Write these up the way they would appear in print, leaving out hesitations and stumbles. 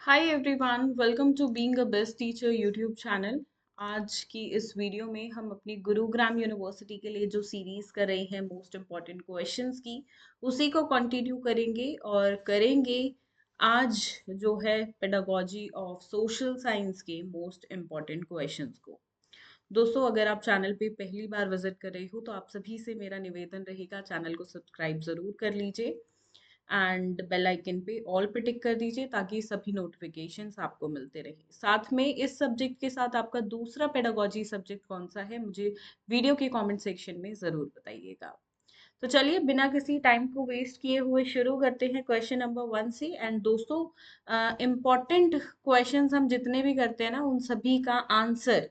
Hi everyone, welcome to being a best teacher YouTube channel. आज की इस video में हम अपनी गुरुग्राम यूनिवर्सिटी के लिए जो सीरीज कर रहे हैं मोस्ट इम्पॉर्टेंट क्वेश्चंस की, उसी को कंटिन्यू करेंगे और करेंगे आज जो है पेडागोजी ऑफ सोशल साइंस के मोस्ट इम्पॉर्टेंट क्वेश्चंस को। दोस्तों, अगर आप चैनल पे पहली बार विजिट कर रहे हो तो आप सभी से मेरा निवेदन रहेगा, चैनल को सब्सक्राइब जरूर कर लीजिए एंड बेल आइकन पे ऑल पे टिक कर दीजिए ताकि सभी नोटिफिकेशंस आपको मिलते रहे। साथ में इस सब्जेक्ट के साथ आपका दूसरा पेडागोजी सब्जेक्ट कौन सा है, मुझे वीडियो के कमेंट सेक्शन में ज़रूर बताइएगा। तो चलिए बिना किसी टाइम को वेस्ट किए हुए शुरू करते हैं क्वेश्चन नंबर 1 से। एंड दोस्तों, इम्पॉर्टेंट क्वेश्चंस हम जितने भी करते हैं ना, उन सभी का आंसर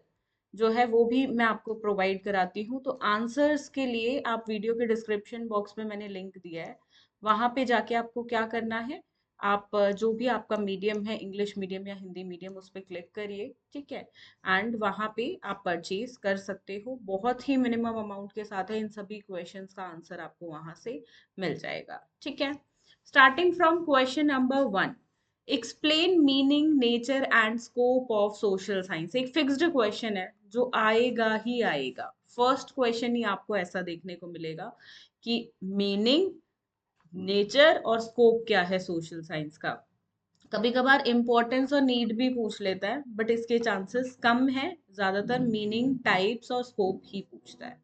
जो है वो भी मैं आपको प्रोवाइड कराती हूँ। तो आंसर्स के लिए आप वीडियो के डिस्क्रिप्शन बॉक्स में मैंने लिंक दिया है, वहां पे जाके आपको क्या करना है, आप जो भी आपका मीडियम है, इंग्लिश मीडियम या हिंदी मीडियम, उस पर क्लिक करिए, ठीक है। एंड वहां पे आप परचेज कर सकते हो, बहुत ही मिनिमम अमाउंट के साथ है। इन सभी क्वेश्चंस का आंसर आपको वहां से मिल जाएगा, ठीक है। Starting from question number 1, explain meaning, nature and scope of social science. एक फिक्स्ड क्वेश्चन है जो आएगा ही आएगा। फर्स्ट क्वेश्चन ही आपको ऐसा देखने को मिलेगा कि मीनिंग, नेचर और स्कोप क्या है सोशल साइंस का। कभी कभार इंपॉर्टेंस और नीड भी पूछ लेता है, बट इसके चांसेस कम है, ज्यादातर मीनिंग, टाइप्स और स्कोप ही पूछता है।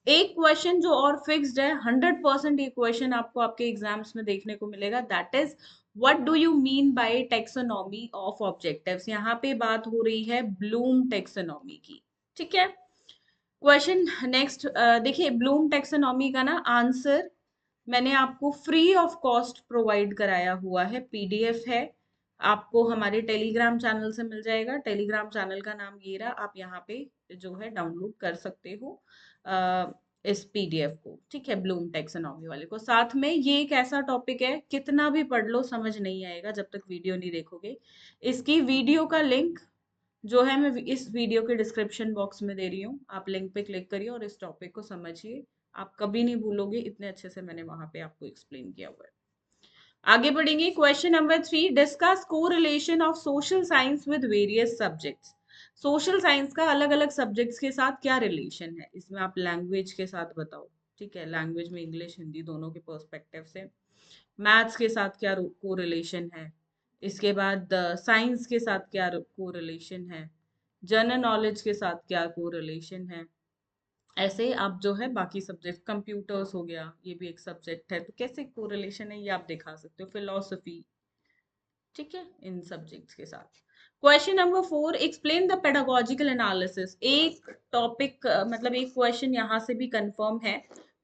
एक क्वेश्चन जो और फिक्स्ड है, 100% ये क्वेश्चन आपको आपके एग्जाम्स में देखने को मिलेगा, that is what do you mean by taxonomy of objectives. यहाँ पे बात हो रही है ब्लूम टेक्सोनॉमी की, ठीक है। क्वेश्चन नेक्स्ट देखिए, ब्लूम टेक्सोनॉमी का ना आंसर मैंने आपको फ्री ऑफ कॉस्ट प्रोवाइड कराया हुआ है, पीडीएफ है, आपको हमारे टेलीग्राम चैनल से मिल जाएगा। टेलीग्राम चैनल का नाम ये रहा, आप यहाँ पे जो है डाउनलोड कर सकते हो इस पीडीएफ को, ठीक है, ब्लूम टेक्सोनॉमी वाले को। साथ में ये एक ऐसा टॉपिक है, कितना भी पढ़ लो समझ नहीं आएगा जब तक वीडियो नहीं देखोगे। इसकी वीडियो का लिंक जो है मैं इस वीडियो के डिस्क्रिप्शन बॉक्स में दे रही हूँ, आप लिंक पे क्लिक करिए और इस टॉपिक को समझिए। आप कभी नहीं भूलोगे, इतने अच्छे से मैंने वहां पे आपको एक्सप्लेन किया हुआ है। आगे बढ़ेंगे, question number 3, discuss correlation of social science with various subjects. Social science का अलग अलग सब्जेक्ट्स के साथ क्या रिलेशन है, इसमें आप लैंग्वेज के साथ बताओ, ठीक है, लैंग्वेज में इंग्लिश हिंदी दोनों के पर्सपेक्टिव से। मैथ्स के साथ क्या कोरिलेशन है, इसके बाद साइंस के साथ क्या कोरिलेशन है, जनरल नॉलेज के साथ क्या कोरिलेशन है। ऐसे आप जो है बाकी सब्जेक्ट, कंप्यूटर्स हो गया, ये भी एक सब्जेक्ट है, तो कैसे कोरिलेशन है ये आप दिखा सकते हो, फिलोसफी, ठीक है, इन सब्जेक्ट्स के साथ। Question number 4, explain the pedagogical analysis. एक टॉपिक मतलब एक क्वेश्चन यहाँ से भी कंफर्म है,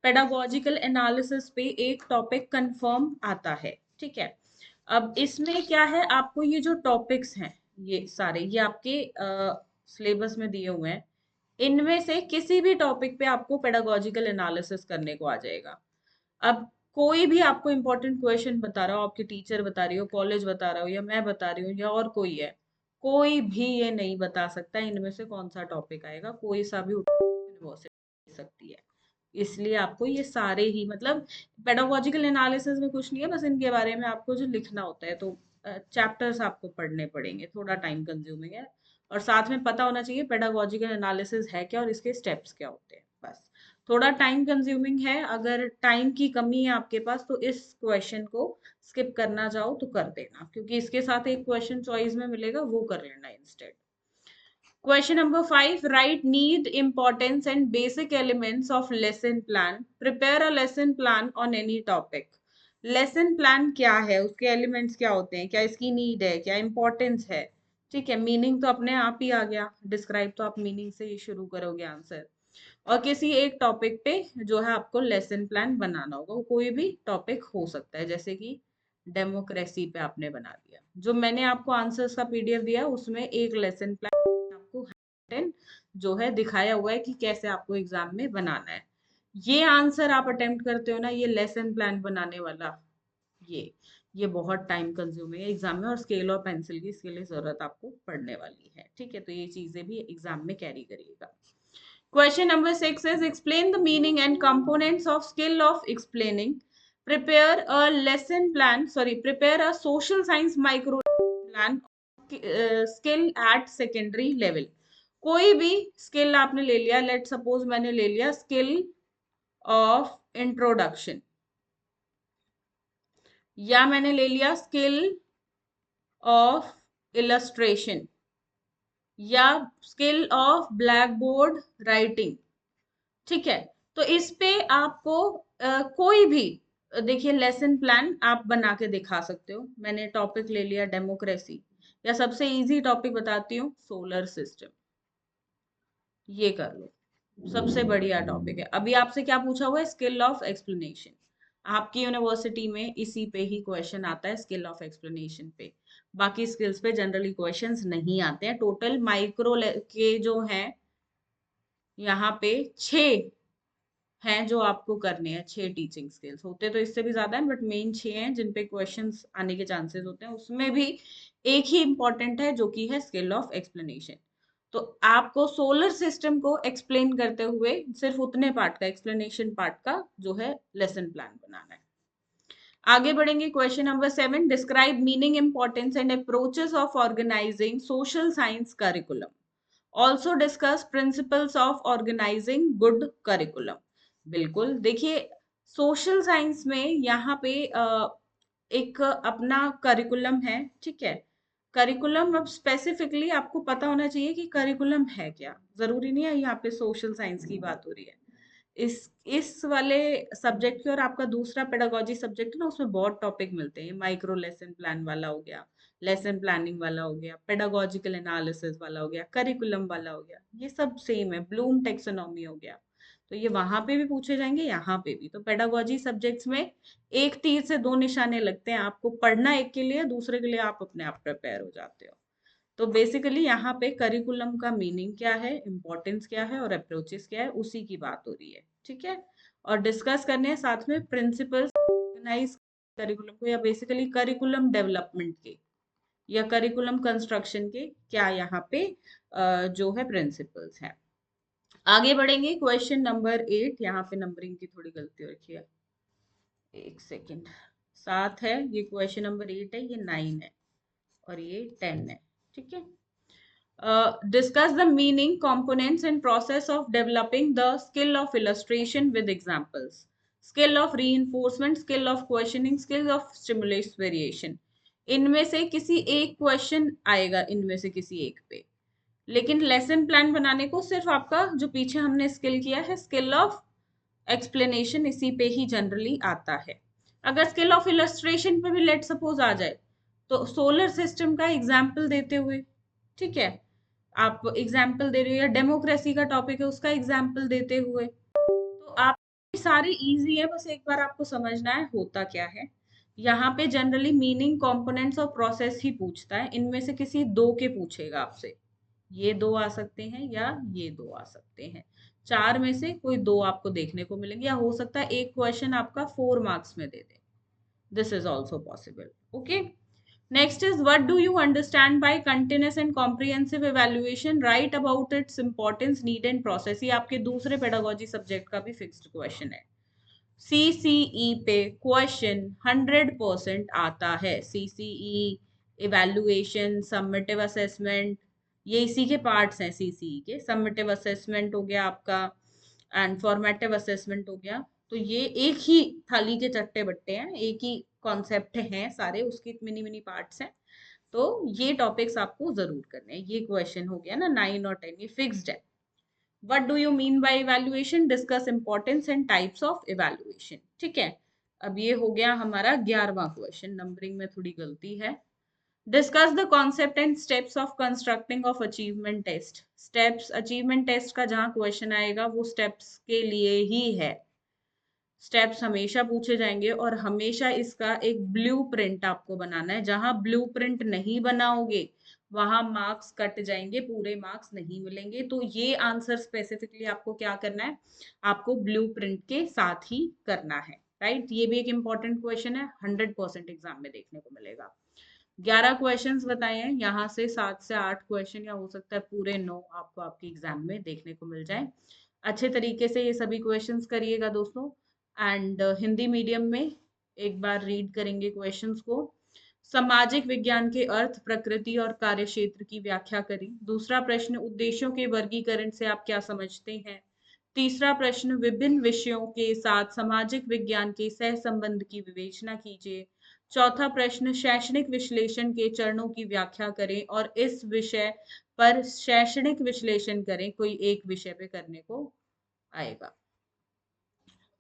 पेडागोजिकल एनालिसिस पे एक टॉपिक कंफर्म आता है, ठीक है। अब इसमें क्या है, आपको ये जो टॉपिक्स हैं ये सारे, ये आपके सिलेबस में दिए हुए हैं, इनमें से किसी भी टॉपिक पे आपको पेडागोजिकल एनालिसिस करने को आ जाएगा। अब कोई भी आपको इंपॉर्टेंट क्वेश्चन बता रहा हो, आपके टीचर बता रही हो, कॉलेज बता रहा हो, या मैं बता रही हूँ, या और कोई है, कोई भी ये नहीं बता सकता इनमें से कौन सा टॉपिक आएगा। कोई सा भी यूनिवर्सिटी सकती है, इसलिए आपको ये सारे ही, मतलब पेडागोजिकल एनालिसिस में कुछ नहीं है, बस इनके बारे में आपको जो लिखना होता है, तो चैप्टर्स आपको पढ़ने पड़ेंगे, थोड़ा टाइम कंज्यूमिंग है। और साथ में पता होना चाहिए पेडागोजिकल एनालिसिस है क्या और इसके स्टेप्स क्या होते हैं, बस। थोड़ा टाइम कंज्यूमिंग है, अगर टाइम की कमी है आपके पास तो इस क्वेश्चन को स्किप करना चाहो तो कर देना, क्योंकि इसके साथ एक क्वेश्चन चॉइस में मिलेगा, वो कर लेना instead. Question number 5, write need, importance and basic elements of lesson plan. Prepare a lesson plan on any topic. Lesson plan क्या है, उसके elements क्या होते हैं, क्या इसकी need है, क्या importance है, ठीक है। meaning तो अपने आप ही आ गया, describe तो आप meaning से ही शुरू करोगे आंसर। और किसी एक टॉपिक पे जो है आपको लेसन प्लान बनाना होगा, वो कोई भी टॉपिक हो सकता है, जैसे कि डेमोक्रेसी पे आपने बना दिया। जो मैंने आपको आंसर्स का पीडीएफ दिया उसमें एक लेसन प्लान आपको जो है दिखाया हुआ है कि कैसे आपको एग्जाम में बनाना है। ये आंसर आप अटेम्प्ट करते हो ना, ये लेसन प्लान बनाने वाला, ये ये बहुत टाइम कंज्यूमिंग है एग्जाम में, और स्केल और पेंसिल की इसके लिए जरूरत आपको पड़ने वाली है, ठीक है। तो ये चीजें भी एग्जाम में कैरी करिएगा। Question number 6 is explain the meaning and components of skill of explaining. Prepare a lesson plan, sorry, prepare a social science micro plan skill eight secondary level. कोई भी स्किल आपने ले लिया, लेट सपोज मैंने ले लिया skill of introduction, या मैंने ले लिया स्किल ऑफ इलस्ट्रेशन, या skill of black board writing. ठीक है, तो इस पे आपको कोई भी देखिए लेसन प्लान आप बना के दिखा सकते हो। मैंने टॉपिक ले लिया डेमोक्रेसी, या सबसे इजी टॉपिक बताती हूँ सोलर सिस्टम, ये कर लो, सबसे बढ़िया टॉपिक है। अभी आपसे क्या पूछा हुआ है, स्किल ऑफ एक्सप्लेनेशन। आपकी यूनिवर्सिटी में इसी पे ही क्वेश्चन आता है, स्किल ऑफ एक्सप्लेनेशन पे। बाकी स्किल्स पे जनरली क्वेश्चंस नहीं आते हैं। टोटल माइक्रो के जो हैं यहाँ पे 6 हैं जो आपको करने हैं। 6 टीचिंग स्किल्स होते तो इससे भी ज्यादा है, बट मेन 6 हैं जिन पे क्वेश्चंस आने के चांसेस होते हैं। उसमें भी एक ही इंपॉर्टेंट है जो कि है स्किल ऑफ एक्सप्लेनेशन। तो आपको सोलर सिस्टम को एक्सप्लेन करते हुए सिर्फ उतने पार्ट का, एक्सप्लेनेशन पार्ट का जो है लेसन प्लान बनाना है। आगे बढ़ेंगे, question number 7, describe meaning, importance and approaches of organising social science curriculum. Also discuss principles of organising good curriculum. बिल्कुल, देखिए सोशल साइंस में यहाँ पे एक अपना करिकुलम है। ठीक है, करिकुलम अब स्पेसिफिकली आपको पता होना चाहिए कि करिकुलम है क्या। जरूरी नहीं है यहाँ पे सोशल साइंस की बात हो रही है। इस वाले सब्जेक्ट के और आपका दूसरा पेडागोजी सब्जेक्ट है ना, उसमें बहुत टॉपिक मिलते हैं। माइक्रो लेसन प्लान वाला हो गया, लेसन प्लानिंग वाला हो गया, पेडागोजिकल एनालिसिस वाला हो गया, करिकुलम वाला हो गया, ये सब सेम है। ब्लूम टेक्सोनॉमी हो गया, तो ये वहां पे भी पूछे जाएंगे, यहाँ पे भी। तो पेडागोजी सब्जेक्ट्स में एक तीर से दो निशाने लगते हैं। आपको पढ़ना एक के लिए, दूसरे के लिए आप अपने आप प्रिपेयर हो जाते हो। तो बेसिकली यहाँ पे करिकुलम का मीनिंग क्या है, इंपॉर्टेंस क्या है और अप्रोचेस क्या है, उसी की बात हो रही है। ठीक है, और डिस्कस करने हैं साथ में प्रिंसिपल्स ऑर्गेनाइज करिकुलम को, या बेसिकली करिकुलम डेवलपमेंट के या करिकुलम कंस्ट्रक्शन के क्या यहाँ पे जो है प्रिंसिपल्स हैं। आगे बढ़ेंगे, क्वेश्चन नंबर 8। यहाँ पे नंबरिंग की थोड़ी गलती हो रखी है, एक सेकेंड। 7 है, ये क्वेश्चन नंबर 8 है, ये 9 है और ये 10 है। ठीक है, discuss the meaning, components and process of developing the skill of illustration with examples, skill of reinforcement, skill of questioning, skill of stimulus variation। इनमें से किसी एक क्वेश्चन आएगा, इनमें से किसी एक पे। लेकिन लेसन प्लान बनाने को सिर्फ आपका जो पीछे हमने स्किल किया है, स्किल ऑफ एक्सप्लेनेशन, इसी पे ही जनरली आता है। अगर स्किल ऑफ इलस्ट्रेशन पे भी लेट सपोज आ जाए, तो सोलर सिस्टम का एग्जाम्पल देते हुए, ठीक है, आप एग्जाम्पल दे रहे हो, या डेमोक्रेसी का टॉपिक है उसका एग्जाम्पल देते हुए, तो आप सारे इजी है। बस एक बार आपको समझना है होता क्या है। यहाँ पे जनरली मीनिंग, कंपोनेंट्स और प्रोसेस ही पूछता है। इनमें से किसी दो के पूछेगा आपसे, ये दो आ सकते हैं या ये दो आ सकते हैं। 4 में से कोई दो आपको देखने को मिलेंगे, या हो सकता है एक क्वेश्चन आपका 4 मार्क्स में दे दे। This is also possible. Okay, next is, what do you understand by continuous and comprehensive evaluation? Write about its importance, need and process। ये आपके दूसरे पेडागोजी सब्जेक्ट का भी फिक्स्ड क्वेश्चन है। CCE पे क्वेश्चन 100% आता है। CCE, इवेल्युएशन, समेटिव असेसमेंट, ये इसी के पार्ट्स हैं। CCE के समेटिव असेसमेंट हो गया आपका, एंड फॉर्मेटिव असेसमेंट हो गया। तो ये एक ही थाली के चट्टे बट्टे हैं, एक ही कॉन्सेप्ट हैं सारे, उसकी मिनी मिनी पार्ट्स हैं। तो ये टॉपिक्स आपको जरूर करने हैं। ये क्वेश्चन हो गया ना 9 और 10, ये फिक्स्ड है। What do you mean by evaluation? Discuss importance and types of evaluation। ठीक है, अब ये हो गया हमारा 11वां क्वेश्चन। नंबरिंग में थोड़ी गलती है। Discuss the concept and steps of constructing of achievement test। Steps achievement test का जहां क्वेश्चन आएगा वो steps के लिए ही है। स्टेप्स हमेशा पूछे जाएंगे, और हमेशा इसका एक ब्लूप्रिंट आपको बनाना है। जहां ब्लूप्रिंट नहीं बनाओगे वहां मार्क्स कट जाएंगे, पूरे मार्क्स नहीं मिलेंगे। तो ये आंसर स्पेसिफिकली आपको क्या करना है, आपको ब्लूप्रिंट के साथ ही करना है। राइट, ये भी एक इंपॉर्टेंट क्वेश्चन है, 100% एग्जाम में देखने को मिलेगा। 11 क्वेश्चंस बताए हैं, यहाँ से 7 से 8 क्वेश्चन, या हो सकता है पूरे 9 आपको आपके एग्जाम में देखने को मिल जाए। अच्छे तरीके से ये सभी क्वेश्चंस करिएगा दोस्तों। एंड हिंदी मीडियम में एक बार रीड करेंगे क्वेश्चंस को, सामाजिक विज्ञान के अर्थ, प्रकृति और कार्यक्षेत्र की व्याख्या करें। दूसरा प्रश्न, उद्देश्यों के वर्गीकरण से आप क्या समझते हैं। तीसरा प्रश्न, विभिन्न विषयों के साथ सामाजिक विज्ञान के सह संबंध की विवेचना कीजिए। चौथा प्रश्न, शैक्षणिक विश्लेषण के चरणों की व्याख्या करें और इस विषय पर शैक्षणिक विश्लेषण करें। कोई एक विषय पे करने को आएगा।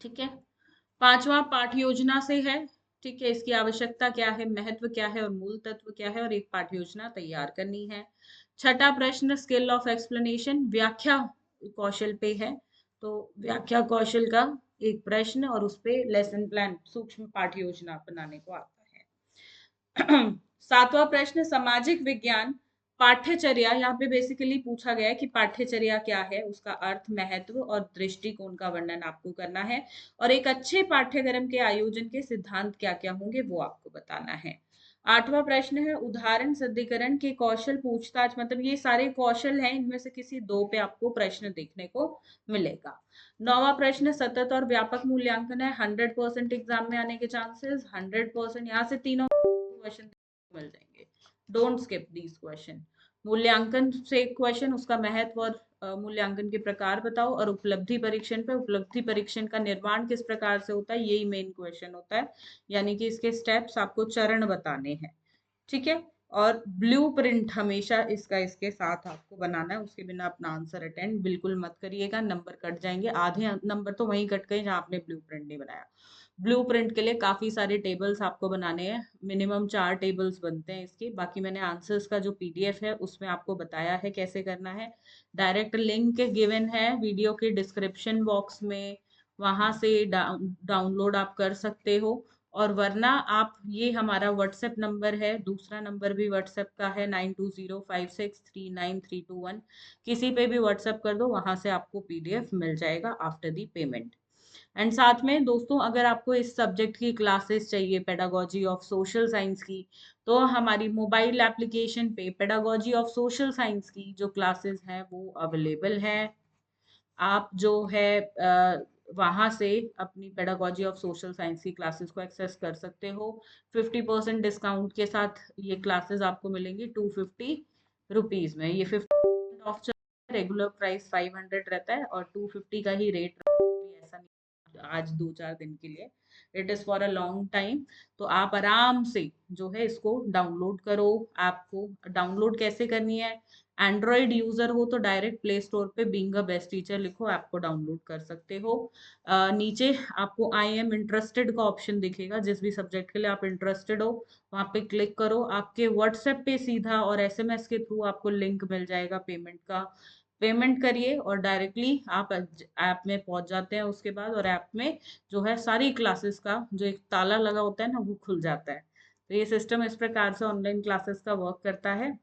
ठीक है। पांचवा पाठ योजना से है। ठीक है, इसकी आवश्यकता क्या है, महत्व क्या है और मूल तत्व क्या है, और एक पाठ योजना तैयार करनी है। छठा प्रश्न, स्किल ऑफ एक्सप्लेनेशन, व्याख्या कौशल पे है। तो व्याख्या कौशल का एक प्रश्न और उस पे लेसन प्लान, सूक्ष्म पाठ योजना बनाने को आता है। सातवां प्रश्न, सामाजिक विज्ञान पाठ्यचर्या, यहाँ पे बेसिकली पूछा गया है कि पाठ्यचर्या क्या है, उसका अर्थ, महत्व और दृष्टिकोण का वर्णन आपको करना है, और एक अच्छे पाठ्यक्रम के आयोजन के सिद्धांत क्या क्या होंगे वो आपको बताना है। आठवां प्रश्न है, उदाहरण सिद्धिकरण के कौशल पूछताछ, मतलब ये सारे कौशल हैं, इनमें से किसी दो पे आपको प्रश्न देखने को मिलेगा। नौवां प्रश्न, सतत और व्यापक मूल्यांकन है, 100% एग्जाम में आने के चांसेस 100%, यहाँ से तीनों क्वेश्चन मिल जाएंगे। Don't skip these question. मूल्यांकन से क्वेश्चन, उसका महत्व और मूल्यांकन के प्रकार बताओ, और उपलब्धि परीक्षण पे उपलब्धि परीक्षण का निर्माण किस प्रकार से होता है, यही मेन क्वेश्चन होता है, यानी कि इसके स्टेप्स आपको चरण बताने हैं। ठीक है। और ब्लूप्रिंट हमेशा इसका इसके साथ आपको बनाना है, उसके बिना अपना आंसर अटेंड बिल्कुल मत करिएगा, नंबर कट जाएंगे, आधे नंबर तो वहीं कट गए जहां आपने ब्लूप्रिंट नहीं बनाया। ब्लूप्रिंट के लिए काफी सारे टेबल्स आपको बनाने हैं, मिनिमम 4 टेबल्स बनते हैं इसके। बाकी मैंने आंसर्स का जो पीडीएफ है उसमें आपको बताया है कैसे करना है। डायरेक्ट लिंक गिवन है वीडियो के डिस्क्रिप्शन बॉक्स में, वहां से डाउनलोड आप कर सकते हो। और वरना आप, ये हमारा व्हाट्सएप नंबर है, दूसरा नंबर भी व्हाट्सएप का है 9205639321, किसी पे भी व्हाट्सएप कर दो, वहां से आपको पीडीएफ मिल जाएगा आफ्टर दी पेमेंट। एंड साथ में दोस्तों, अगर आपको इस सब्जेक्ट की क्लासेस चाहिए, पेडागोजी ऑफ सोशल साइंस की, तो हमारी मोबाइल एप्लीकेशन पे पेडागोजी ऑफ सोशल साइंस की जो क्लासेस हैं वो अवेलेबल हैं। आप जो है वहाँ से अपनी पेडागोजी ऑफ सोशल साइंस की क्लासेस को एक्सेस कर सकते हो। 50% डिस्काउंट के साथ ये क्लासेस आपको मिलेंगी 250 रुपीज में। ये 50% ऑफ चल रहा है, रेगुलर प्राइस 500 रहता है, और 250 का ही रेट, ऐसा नहीं आज 2-4 दिन के लिए, it is for a long time. तो आप आराम से जो है इसको डाउनलोड करो। आपको डाउनलोड कैसे करनी है, एंड्रॉयड यूजर हो तो डायरेक्ट प्ले स्टोर पे बीइंग अ बेस्ट टीचर लिखो, ऐप को डाउनलोड कर सकते हो। नीचे आपको आई एम इंटरेस्टेड का ऑप्शन दिखेगा, जिस भी सब्जेक्ट के लिए आप इंटरेस्टेड हो वहां पे क्लिक करो, आपके व्हाट्सएप पे सीधा और एसएमएस के थ्रू आपको लिंक मिल जाएगा पेमेंट का। पेमेंट करिए और डायरेक्टली आप ऐप में पहुंच जाते हैं उसके बाद, और ऐप में जो है सारी क्लासेस का जो एक ताला लगा होता है ना, वो खुल जाता है। तो ये सिस्टम इस प्रकार से ऑनलाइन क्लासेस का वर्क करता है।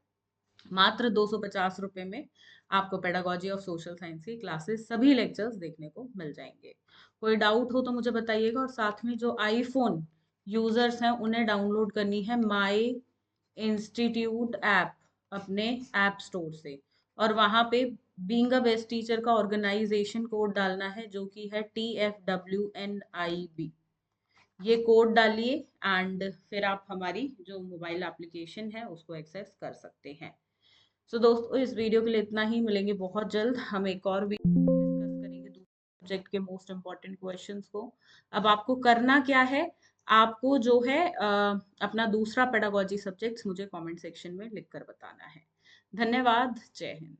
मात्र 250 रुपए में आपको पेडागोजी ऑफ सोशल साइंस की क्लासेस सभी लेक्चर्स देखने को मिल जाएंगे। कोई डाउट हो तो मुझे बताइएगा, और साथ में जो आईफोन यूजर्स हैं उन्हें डाउनलोड करनी है माई इंस्टीट्यूट ऐप अपने ऐप स्टोर से, और वहां पे बीइंग अ बेस्ट टीचर का ऑर्गेनाइजेशन कोड डालना है, जो कि है TFWNIB। ये कोड डालिए एंड फिर आप हमारी जो मोबाइल एप्लीकेशन है उसको एक्सेस कर सकते हैं। सो दोस्तों, इस वीडियो के लिए इतना ही, मिलेंगे बहुत जल्द। हम एक और वीडियो डिस्कस करेंगे दूसरे सब्जेक्ट के मोस्ट इम्पॉर्टेंट क्वेश्चंस को। अब आपको करना क्या है, आपको जो है अपना दूसरा पेडागोजी सब्जेक्ट्स मुझे कमेंट सेक्शन में लिख कर बताना है। धन्यवाद। जय हिंद।